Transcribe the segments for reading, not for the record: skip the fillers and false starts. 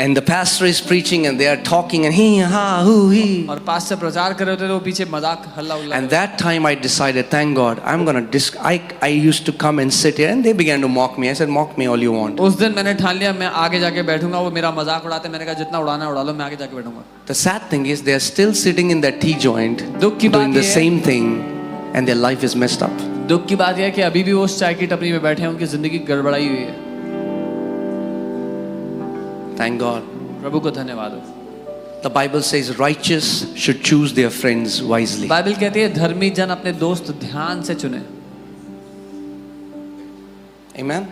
And the pastor is preaching and they are talking and he, ha, who, he. और pastor प्रचार कर रहे होते तो वो पीछे मजाक हल्ला Ulla. And that time I decided, thank God, I'm gonna I used to come and sit here and they began to mock me. I said, mock me all you want. उस दिन मैंने ठान लिया मैं आगे जाके बैठूंगा. वो मेरा मजाक उड़ाते, मैंने कहा जितना उड़ाना उड़ा लो, मैं आगे जाके बैठूंगा. The sad thing is they are still sitting in that tea joint दुख की doing बात the ये same thing and their life is messed up. दुख की बात यह है कि अभी भी वो उस चाय की टपरी में बैठे हैं, उनकी जिंदगी गड़बड़ाई हुई है. Thank God. प्रभु को धन्यवाद हो. The Bible says righteous should choose their friends wisely. Bible कहती है धर्मी जन अपने दोस्त ध्यान से चुने. Amen.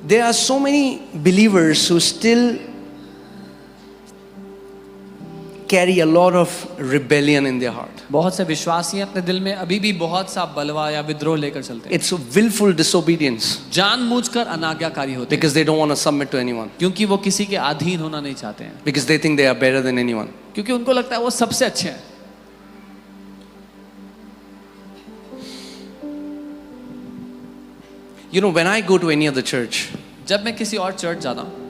There are so many believers who still carry a lot of rebellion in their heart. बहुत से विश्वासी अपने दिल में अभी भी बहुत सा बलवा या विद्रोह लेकर चलते हैं. It's willful disobedience जानबूझकर अनाज्ञाकारी होते हैं because they don't want to submit to anyone. क्योंकि वो किसी के अधीन होना नहीं चाहते हैं. Because they think they are better than anyone. क्योंकि उनको लगता है वो सबसे अच्छे हैं. You know, when I go to any other church, जब मैं किसी और चर्च जाता हूँ,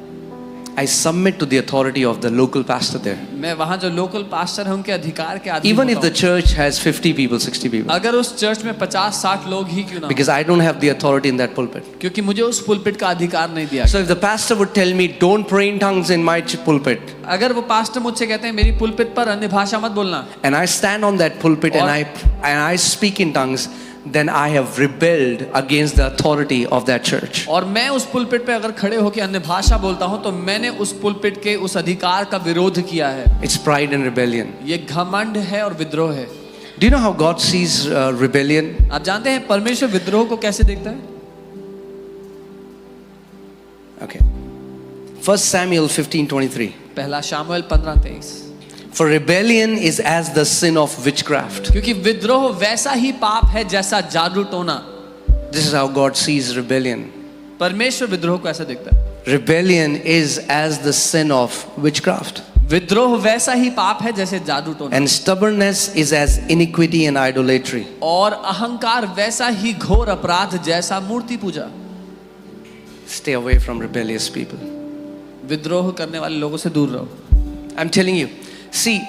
I submit to the authority of the local pastor there. मैं वहाँ जो लोकल पास्टर है उनके अधिकार के अधीन Even if होता the church has 50 people, 60 people. हूँ. अगर उस चर्च में 50-60 लोग ही क्यों ना हो, Because I don't have the authority in that pulpit. क्योंकि मुझे उस पुलपिट का अधिकार नहीं दिया. So if the pastor would tell me, don't pray in tongues in my pulpit, अगर वो पास्टर मुझसे कहते हैं मेरी पुलपिट पर अन्य भाषा मत बोलना, and I stand on that pulpit and I speak in tongues, then I have rebelled against the authority of that church. और मैं उस पुलपिट पे अगर खड़े होकर अन्य भाषा बोलता हूँ तो मैंने उस पुलपिट के उस अधिकार का विरोध किया है. It's pride and rebellion. ये घमंड है और विद्रोह है. Do you know how God sees rebellion? आप जानते हैं परमेश्वर विद्रोह को कैसे देखता है? Okay. 1 Samuel 15:23. पहला Samuel 15:23. For rebellion is as the sin of witchcraft. क्योंकि विद्रोह वैसा ही पाप है जैसा जादू टोना. This is how God sees rebellion. परमेश्वर विद्रोह को ऐसा देखता है. Rebellion is as the sin of witchcraft. विद्रोह वैसा ही पाप है जैसे जादू टोना. And stubbornness is as iniquity and idolatry. और अहंकार वैसा ही घोर अपराध जैसा मूर्ति पूजा. Stay away from rebellious people. विद्रोह करने वाले लोगों से दूर रहो. I'm telling you. See,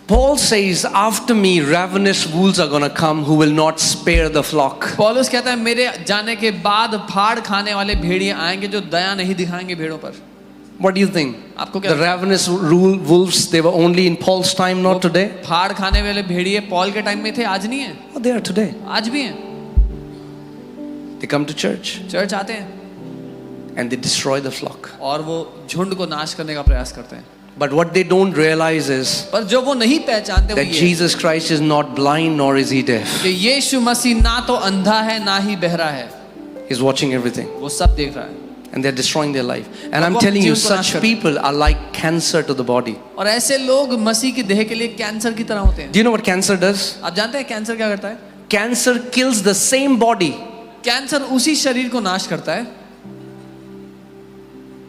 Paul says, after me ravenous wolves are going to come who will not spare the flock. पौलुस कहता है मेरे जाने के बाद फाड़ खाने वाले भेड़िए आएंगे जो दया नहीं दिखाएंगे भेड़ों पर. What do you think? आपको क्या? The ravenous wolves, they were only in Paul's time, not today. फाड़ खाने वाले भेड़िए पॉल के टाइम में थे, आज नहीं है. Oh, they are today. आज भी हैं. They come to church church आते हैं and they destroy the flock. और वो झुंड को नाश करने का प्रयास करते हैं. But what they don't realize is पर जो वो नहीं पहचानते वो that ये Jesus Christ is not blind nor is he deaf. कि यीशु मसीह ना तो अंधा है ना ही बहरा है. He's watching everything वो सब देख रहा है. and they're destroying their life. And I'm telling you, such people are like cancer to the body. और ऐसे लोग मसीह की देह के लिए कैंसर की तरह होते हैं. Do you know what cancer does? आप जानते हैं कैंसर क्या करता है? Cancer kills the same body cancer उसी शरीर को नाश करता है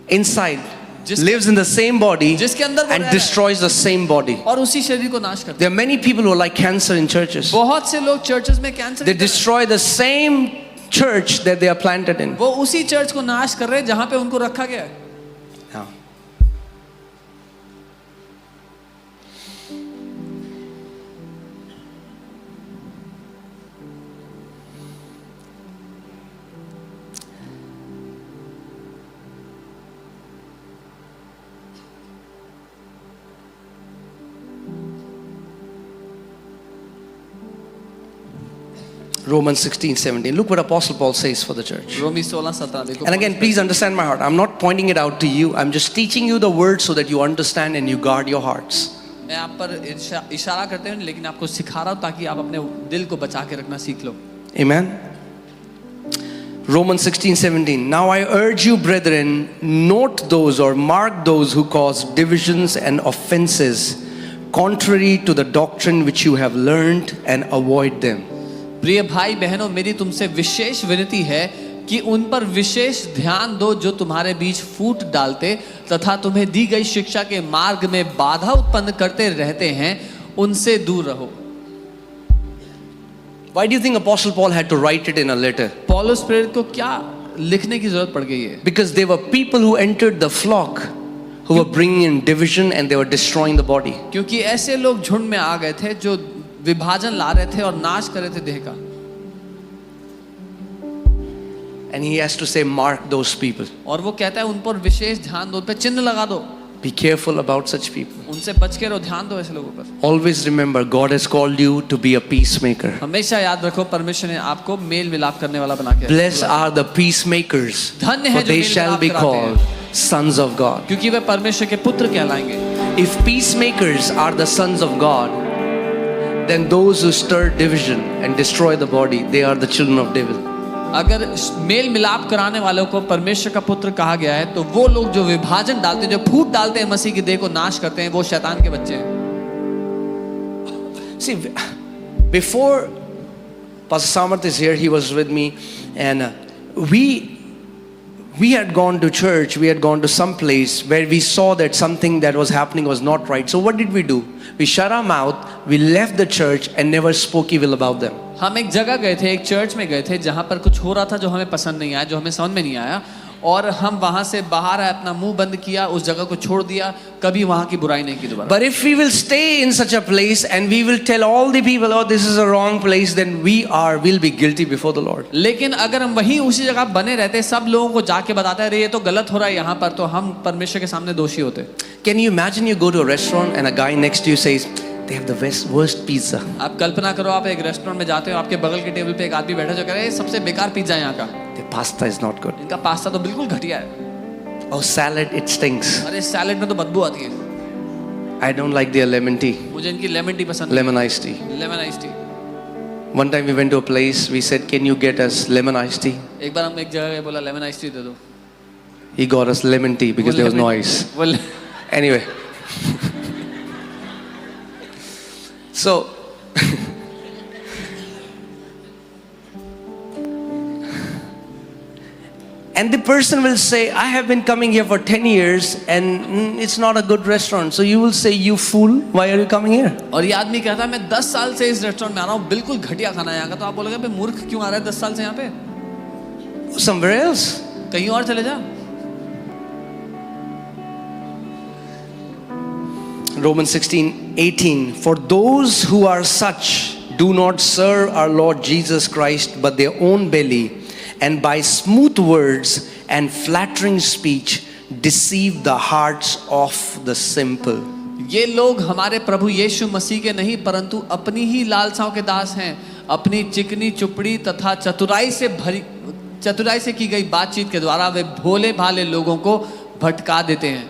inside, lives in the same body जिसके अंदर and destroys the same body. और उसी शरीर को नाश करता है. There are many people who are like cancer in churches. बहुत से लोग चर्चेस में cancer They destroy the same church that they are planted in. वो उसी चर्च को नाश कर रहे हैं जहां पे उनको रखा गया है. Yeah. Romans 16:17. Look what Apostle Paul says for the church. रोमी 16:17 देखो. And again, please understand my heart. I'm not pointing it out to you. I'm just teaching you the word so that you understand and you guard your hearts. मैं आप पर इशारा करते हूँ लेकिन आपको सिखा रहा हूँ ताकि आप अपने दिल को बचा के रखना सीख लो. Amen. Romans 16:17. Now I urge you, brethren, note those or mark those who cause divisions and offenses contrary to the doctrine which you have learned and avoid them. प्रिय भाई बहनों, मेरी तुमसे विशेष विनती है कि उन पर विशेष ध्यान दो जो तुम्हारे बीच फूट डालते तथा तुम्हें दी गई शिक्षा के मार्ग में बाधा उत्पन्न करते रहते हैं, उनसे दूर रहो. Why do you think Apostle Paul had to write it in a letter? पौलुस प्रेरित को क्या लिखने की जरूरत पड़ गई है, because they were people who entered the flock who were bringing in division and they were destroying the body. क्योंकि ऐसे लोग झुंड में आ गए थे जो विभाजन ला रहे थे और नाश कर रहे थे देह का। And he has to say, mark those people. और वो कहता है उन पर विशेष ध्यान दो, उन पे चिन्ह लगा दो, Be careful about such people. उनसे बच के रहो, ध्यान दो ऐसे लोगों पर। Always remember, God has called you to be a peacemaker. हमेशा याद रखो परमेश्वर ने आपको मेल मिलाप करने वाला बना के Blessed are the peacemakers, धन्य है for जो they मेल shall मिलाप be कराते called हैं, sons of God. क्योंकि वे परमेश्वर के पुत्र कहलाएंगे। If peacemakers are the sons of God, then those who stir division and destroy the body, they are the children of devil. अगर मेल मिलाप कराने वालों को परमेश्वर का पुत्र कहा गया है, तो वो लोग जो विभाजन डालते हैं, जो फूट डालते हैं, मसीह की देह को नाश करते हैं, वो शैतान के बच्चे हैं। See, before Pastor Samarth is here, he was with me, and we had gone to church, we had gone to some place where we saw that something that was happening was not right. So what did we do? We shut our mouth, we left the church and never spoke evil about them. हम एक जगह गए थे, एक church में गए थे जहाँ पर कुछ हो रहा था जो हमें पसंद नहीं आया, जो हमें समझ में नहीं आया, और हम वहाँ से बाहर आए, अपना मुंह बंद किया, उस जगह को छोड़ दिया, कभी वहाँ की बुराई नहीं की दोबारा। But if we will stay in such a place and we will tell all the people, oh, this is a wrong place, then we'll be guilty before the Lord. लेकिन अगर हम वहीं उसी जगह बने रहते, सब लोगों को जाके बताते हैं, अरे ये तो गलत हो रहा है यहाँ पर, तो हम परमेश्वर के सामने दोषी होते। Can you imagine you go to a restaurant and a guy next to you says, they have the worst pizza. आप कल्पना करो, आप एक रेस्टोरेंट में जाते हो, आपके बगल के टेबल पे एक आदमी बैठा जो कह रहा है सबसे बेकार पिज्जा यहाँ का, The pasta is not good. इनका पास्ता तो बिल्कुल घटिया है, Oh, salad, it stinks. अरे सैलेड में तो बदबू आती है, I don't like their lemon tea, मुझे इनकी लेमन टी पसंद lemon iced tea. है, lemon ice tea. One time we went to a place, we said, can you get us lemon iced tea? एक बार हम एक जगह गए, बोला लेमन आइस टी दे दो, He got us lemon tea because there was no ice. वो Anyway. So, and the person will say, I have been coming here for 10 years and it's not a good restaurant. So you will say, you fool, why are you coming here? और ये आदमी कहता है मैं 10 साल से इस restaurant में आ रहा हूँ, बिल्कुल घटिया खाना है यहाँ का, तो आप बोलोगे बे मूर्ख क्यों आ रहा है 10 साल से यहाँ पे, Somewhere else. कहीं और चले जा। Romans 16:18, for those who are such do not serve our Lord Jesus Christ but their own belly, and by smooth words and flattering speech deceive the hearts of the simple. ये लोग हमारे प्रभु यीशु मसीह के नहीं परंतु अपनी ही लालसाओं के दास हैं, अपनी चिकनी चुपड़ी तथा चतुराई से की गई बातचीत के द्वारा वे भोले भाले लोगों को भटका देते हैं।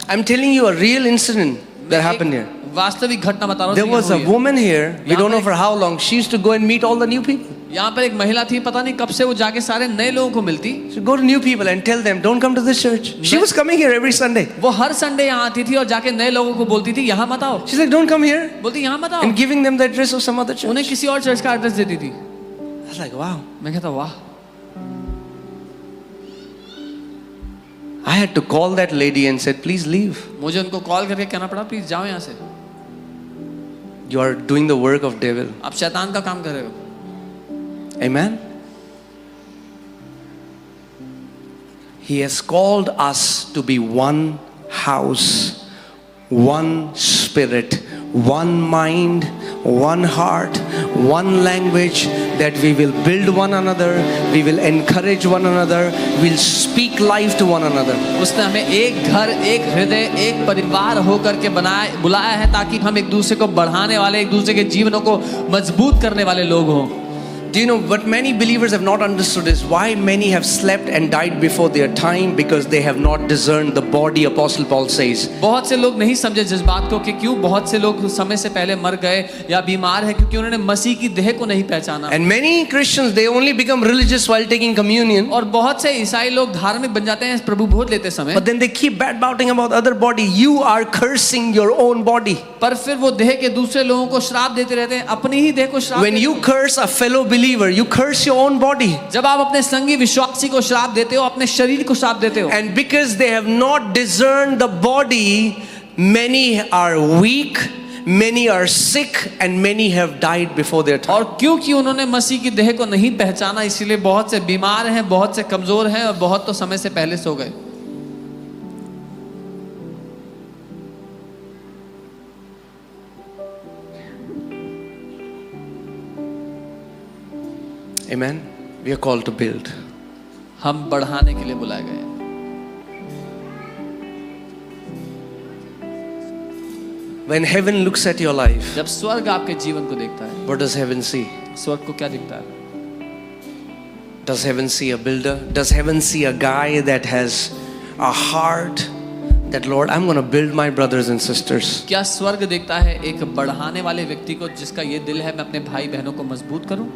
I'm telling you a real incident that happened here. वास्तविक घटना बता रहा हूँ। There was a woman here, we don't know for how long, she used to go and meet all the new people. यहाँ पर एक महिला थी, पता नहीं कब से वो जाके सारे नए लोगों को मिलती। She would go to new people and tell them, don't come to this church. She was coming here every Sunday. वो हर संडे यहाँ आती थी और जाके नए लोगों को बोलती थी यहाँ मत आओ। She's like, don't come here. बोलती यहाँ मत आओ। And giving them the address of some other church. उन्हें किसी और चर्च का एड्रेस देती थी। I was like, wow. मैं कहता वाह। I had to call that lady and said, please leave. मुझे उनको कॉल करके कहना पड़ा प्लीज जाओ यहाँ से। You are doing the work of devil. आप शैतान का काम कर रहे हो। Amen. He has called us to be one house, one spirit, one mind, one heart, one language, that we will build one another, we will encourage one another, we'll speak life to one another. उसने हमें एक घर, एक हृदय, एक परिवार होकर के बुलाया है ताकि हम एक दूसरे को बढ़ाने वाले, एक दूसरे के जीवनों को मजबूत करने वाले लोग हों। Do you know what many believers have not understood is why many have slept and died before their time? Because they have not discerned the body, Apostle Paul says. बहुत से लोग नहीं समझे जिस बात को कि क्यों बहुत से लोग समय से पहले मर गए या बीमार है, क्योंकि उन्होंने मसीह की देह को नहीं पहचाना। And many Christians, they only become religious while taking communion. और बहुत से ईसाई लोग धार्मिक बन जाते हैं प्रभु भोज लेते समय, But then they keep bad-mouthing about other body. You are cursing your own body. पर फिर वो देह के दूसरे लोगों को श्राप देते रहते हैं, अपनी ही देह को श्राप When देते you हैं। curse a fellow believer, you curse your own body. जब आप अपने संगी विश्वासी को श्राप देते हो, अपने शरीर को श्राप देते हो। And because they have not discerned the body, many are weak, many are sick and many have died before their time. और क्योंकि उन्होंने मसीह की देह को नहीं पहचाना, इसीलिए बहुत से बीमार हैं, बहुत से कमजोर हैं और बहुत तो समय से पहले सो गए. Amen. We are called to build. हम बढ़ाने के लिए बुलाए गए हैं. When heaven looks at your life, जब स्वर्ग आपके जीवन को देखता है, what does heaven see? स्वर्ग को क्या दिखता है? Does heaven see a builder? Does heaven see a guy that has a heart that, Lord, I'm going to build my brothers and sisters? क्या स्वर्ग देखता है एक बढ़ाने वाले व्यक्ति को जिसका ये दिल है मैं अपने भाई बहनों को मजबूत करूं?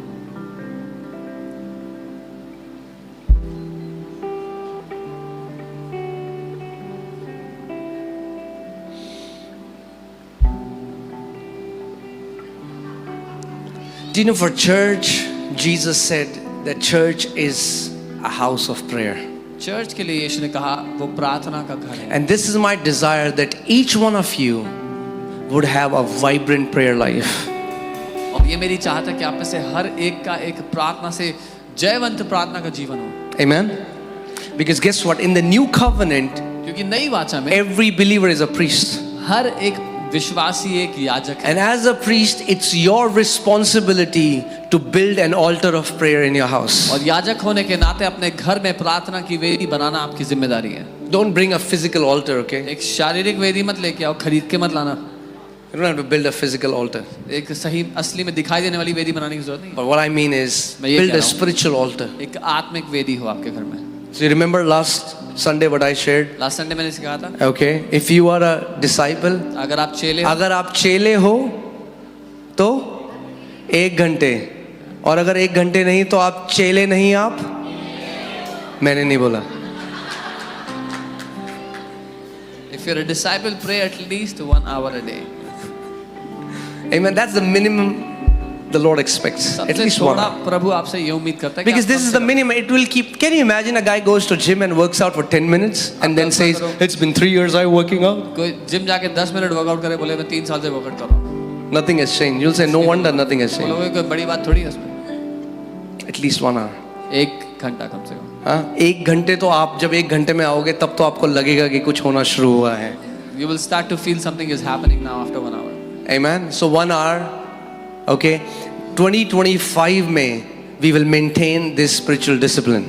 Do you know, for church, Jesus said that church is a house of prayer. Church के लिए यीशु ने कहा वो प्रार्थना का घर है. And this is my desire, that each one of you would have a vibrant prayer life. और ये मेरी चाहत है कि आप में से हर एक का एक प्रार्थना से जयवंत प्रार्थना का जीवन हो. Amen. Because guess what? In the new covenant, क्योंकि नई वाचा में every believer is a priest. हर एक विश्वासी एक याजक है. And as a priest, it's your responsibility to build an altar of prayer in your house. और याजक होने के नाते अपने घर में प्रार्थना की वेदी बनाना आपकी जिम्मेदारी है. Don't bring a physical altar, okay? एक शारीरिक वेदी मत लेके आओ, खरीद के मत लाना. You don't have to build a physical altar. एक सही असली में दिखाई देने वाली वेदी बनाने की जरूरत नहीं. But what I mean is, मैं ये build कह a रहा हूँ. spiritual altar. एक आत्मिक वेदी हो आपके घर में. So you remember last Sunday what I shared? Last Sunday मैंने सिखाया था. Okay, if you are a disciple, अगर आप चेले हो, अगर आप चेले हो तो 1 घंटे, और अगर 1 घंटे नहीं तो आप चेले नहीं. आप, मैंने नहीं बोला. if you're a disciple, pray at least 1 hour a day. Amen. That's the minimum the Lord expects. At सबसे least 1 थोड़ा hour. प्रभु आपसे ये उम्मीद करता है कि Because आप this कम is से the come- minimum. It will keep. Can you imagine a guy goes to gym and works out for 10 minutes and then says, "It's been 3 years I'm working out." कोई gym जाके 10 minute workout करे, बोले मैं 3 साल से workout कर रहा हूँ. Nothing has changed. You'll say, "No wonder nothing has changed." बोलोगे कोई बड़ी बात थोड़ी है इसमें. At least 1 hour. 1 घंटा कम से कम. हाँ, 1 घंटे तो आप जब 1 घंटे में आओगे तब तो आपको लगेगा कि कुछ होना शुरू हुआ है. You will start to feel something is happening now after 1 hour. Amen. So 1 hour. Okay. 2025 में we will maintain this spiritual discipline.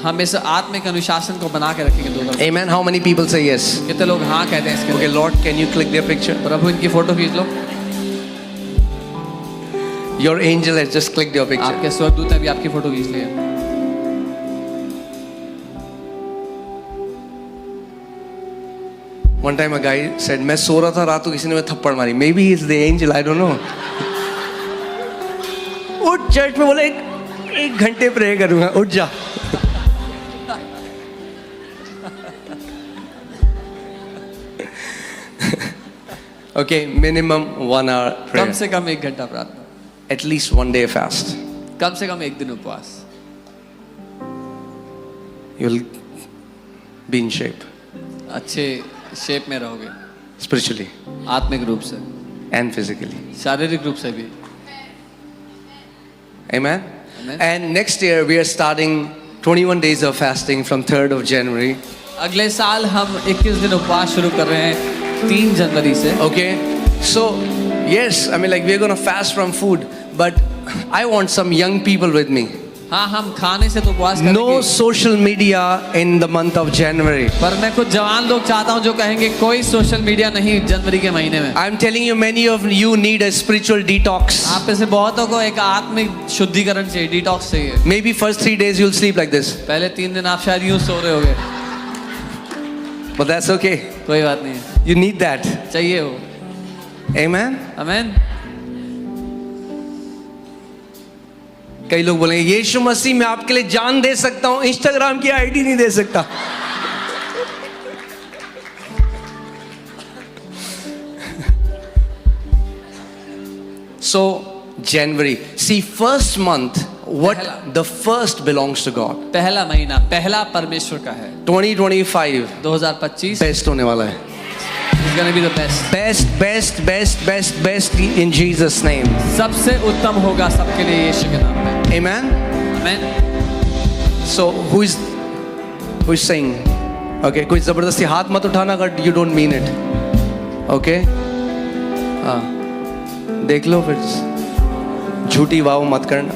हम इस आत्मिक अनुशासन को बना के रखेंगे 2000. Amen. How many people say yes? कितने लोग हाँ कहते हैं इसके Okay, लिए? Lord, can you click their picture? प्रभु इनकी फोटो खींच लो. Your angel has just clicked your picture. आपके स्वर्गदूत ने भी आपकी फोटो खींच ली है. One time a guy said, मैं सो रहा था रात को किसी ने मुझे थप्पड़ मारी. Maybe it's the angel, I don't know. उठ चर्च में बोले 1 घंटे प्रे करूंगा. उठ जा. Okay, minimum 1 hour कम prayer. से कम 1 घंटा प्रार्थना. At least 1 day fast. कम से कम 1 दिन उपवास. You'll be in shape अच्छे शेप में रहोगे. spiritually आत्मिक रूप से, and physically. शारीरिक रूप से भी. Amen. Amen. And next year we are starting 21 days of fasting from 3rd of January. अगले साल हम 21 दिन उपवास शुरू कर रहे हैं 3 जनवरी से. Okay. So, yes, I mean, like, we're going to fast from food, but I want some young people with me. हाँ, हम खाने से तो उपवास No करेंगे. social media in the month of January. पर मैं कुछ जवान लोग चाहता हूँ जो कहेंगे कोई सोशल मीडिया नहीं जनवरी के महीने में. I'm telling you, many of you need a spiritual detox. आप में से बहुतों को एक आत्मिक शुद्धिकरण चाहिए, डिटॉक्स चाहिए. Maybe first 3 days you'll sleep like this, पहले 3 दिन आप शायद यूं सो रहे होगे. but that's okay. कोई बात नहीं है, You need that. चाहिए वो. Amen. आमीन. कई लोग बोलेंगे यीशु मसीह मैं आपके लिए जान दे सकता हूं, इंस्टाग्राम की आईडी नहीं दे सकता. So January, see, first month, what पहला. the first belongs to God. पहला महीना पहला परमेश्वर का है. 2025 2025 बेस्ट होने वाला है. It's gonna be the best. Best, best, best, best, best in Jesus' name. सबसे उत्तम होगा सबके लिए यीशु के नाम में. Amen. Amen. So who is saying? Okay, कोई जबरदस्ती हाथ मत उठाना अगर you don't mean it. Okay? हाँ. देख लो फिर झूठी वाव मत करना.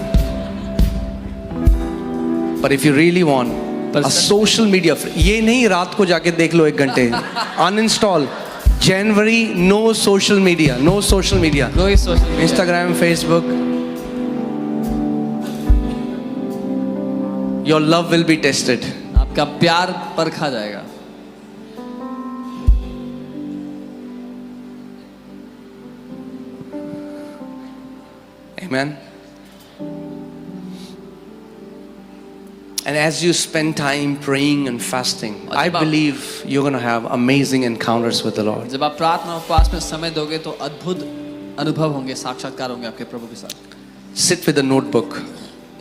But if you really want a social media, ये नहीं रात को जाके देख लो 1 घंटे. Uninstall. January, no social media. No social media. कोई social media. Instagram, Facebook. Your love will be tested. आपका प्यार परखा जाएगा. Amen. And as you spend time praying and fasting, I believe you're going to have amazing encounters with the Lord. जब आप प्रार्थना और उपवास में समय दोगे तो अद्भुत अनुभव होंगे, साक्षात्कार होंगे आपके प्रभु के साथ. Sit with a notebook.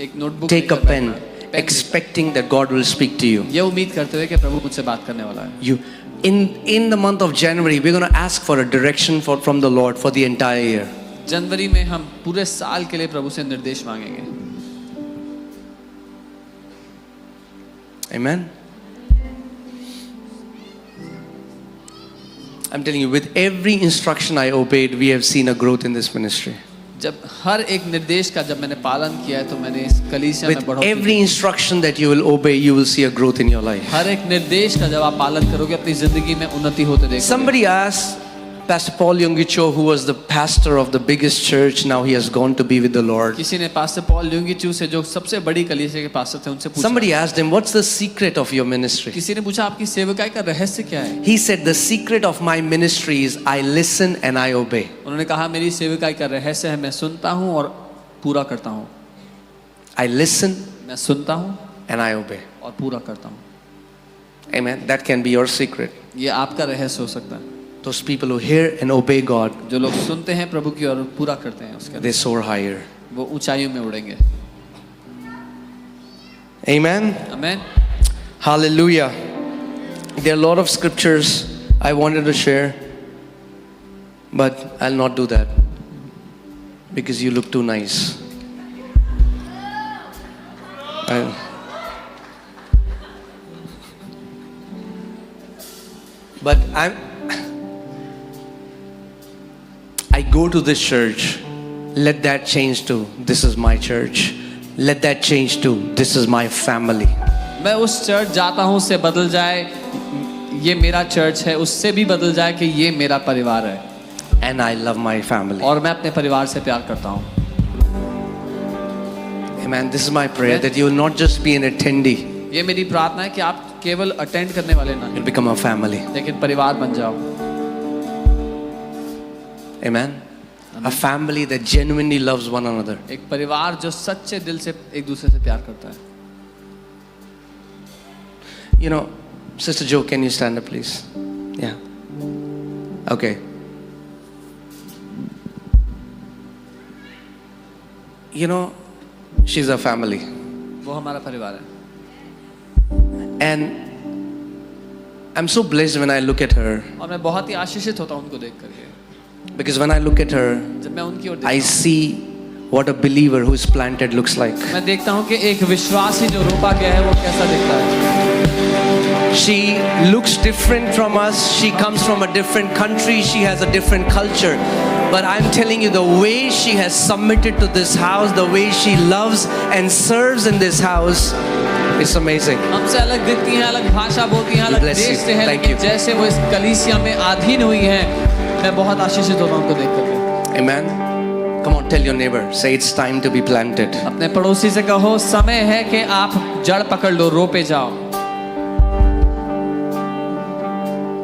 एक notebook Take a pen, expecting that God will speak to you. ये उम्मीद करते हुए कि प्रभु मुझसे बात करने वाला है. You, in the month of January, we're going to ask for a direction from the Lord for the entire year. जनवरी में हम पूरे साल के लिए प्रभु से निर्देश मांगेंगे. Amen. I'm telling you, with every instruction I obeyed, we have seen a growth in this ministry. जब हर एक निर्देश का जब मैंने पालन किया है तो मैंने इस कलीसिया में With बढ़ोतरी every instruction that you will obey, you will see a growth in your life. हर एक निर्देश का जब आप पालन करोगे अपनी जिंदगी में उन्नति होते देखोगे. Somebody asked Pastor Paul Yonggi-Cho, who was the pastor of the biggest church, now he has gone to be with the Lord. किसी ने पास्टर पॉल ल्यूंगी-चू से जो सबसे बड़ी कलीसिया के पास्टर थे उनसे पूछा. Somebody asked him, what's the secret of your ministry? किसी ने पूछा आपकी सेवकाई का रहस्य क्या है. He said, the secret of my ministry is I listen and I obey. उन्होंने कहा मेरी सेवकाई का रहस्य है मैं सुनता हूँ और पूरा करता हूँ. I listen मैं सुनता हूँ and I obey. और पूरा करता हूँ. Amen. That can be your secret. ये आपका रहस्य हो सकता है. Those people who hear and obey God, जो लोग सुनते हैं प्रभु की और पूरा करते हैं उसके they soar higher. वो ऊंचाइयों में उड़ेंगे. Amen. Amen. Hallelujah. There are a lot of scriptures I wanted to share, but I'll not do that because you look too nice. But I go to this church, let that change to this is my church. Let that change to this is my family. मैं उस church जाता हूँ उससे बदल जाए ये मेरा church है, उससे भी बदल जाए कि ये मेरा परिवार है. And I love my family. और मैं अपने परिवार से प्यार करता हूँ. Amen. This is my prayer that you will not just be an attendee. ये मेरी प्रार्थना है कि आप केवल अटेंड करने वाले ना You'll become a family. लेकिन परिवार बन जाओ. Amen. A family that genuinely loves one another. एक परिवार जो सच्चे दिल से एक दूसरे से प्यार करता है. You know, Sister Joe, can you stand up, please? Yeah. Okay. You know, she's a family. वो हमारा परिवार है. And I'm so blessed when I look at her. और मैं बहुत ही आशीषित होता हूँ उनको देख करके. Because when I look at her, जब मैं उनकी ओर I देखता see what a believer who is planted looks like. हूँ मैं देखता हूँ कि एक विश्वासी जो रोपा गया है वो कैसा दिखता है. She looks different from us. She comes from a different country. She has a different culture. But I'm telling you, the way she has submitted to this house, the way she loves and serves in this house, it's amazing. हमसे अलग दिखती हैं, अलग भाषा बोलती हैं, अलग bless you. देश से हैं, Thank लेकिन you. जैसे वो इस कलीसिया में अधीन हुई हैं, मैं बहुत आशीषित होता हूँ उनको देख करके. Amen. Come on, tell your neighbor. Say it's time to be planted. अपने पड़ोसी से कहो समय है कि आप जड़ पकड़ लो, रोपे जाओ.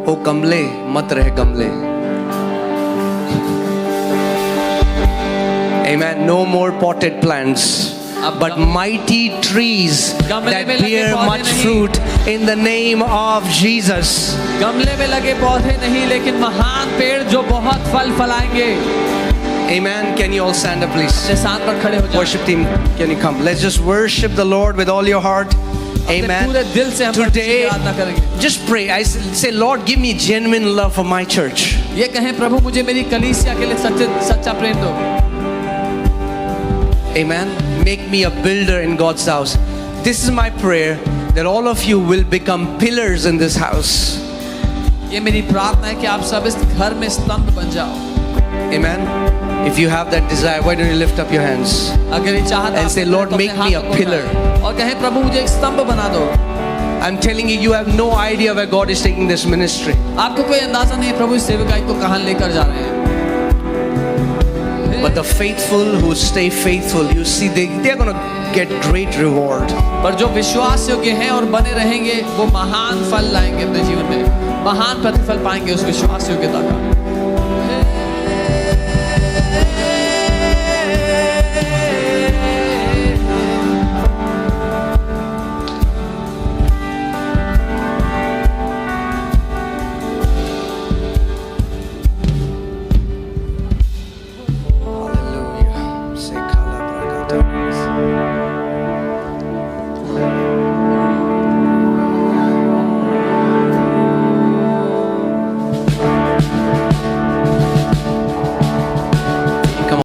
ओ कमले मत रह गमले. Amen. No more potted plants, but mighty trees that bear much fruit in the name of Jesus. गमले में लगे पौधे नहीं लेकिन महान पेड़ जो बहुत फल फलाएंगे. Amen. Can you all stand up, please? अपने साथ पर खड़े हो जाओ. Worship team, can you come? Let's just worship the Lord with all your heart. अपने Amen. पूरे दिल से हम परमेश्वर की आराधना Today, करेंगे। just pray. I say, Lord, give me genuine love for my church. ये कहें, प्रभु मुझे मेरी कलीसिया के लिए सच्चा प्रेम दो। Amen. Make me a builder in God's house. This is my prayer, that all of you will become pillars in this house. ये मेरी प्रार्थना है कि आप सब इस घर में स्तंभ बन जाओ। Amen. If you have that desire, why don't you lift up your hands अगर ये चाहत and आप say, में है, Lord, तो अपने make हाथ me a को pillar. उठाएं और कहें, प्रभु मुझे एक स्तंभ बना दो। I'm telling you, you have no idea where God is taking this ministry. आपको कोई अंदाजा नहीं है प्रभु इस सेवकाई को कहां लेकर जा रहे हैं। But the faithful who stay faithful, you see, they're going to get great reward. पर जो विश्वास योग्य हैं और बने रहेंगे, वो महान फल लाएंगे अपने जीवन में, महान प्रतिफल पाएंगे उस विश्वास योग्यता का। Hallelujah. Say, Kala Bragata.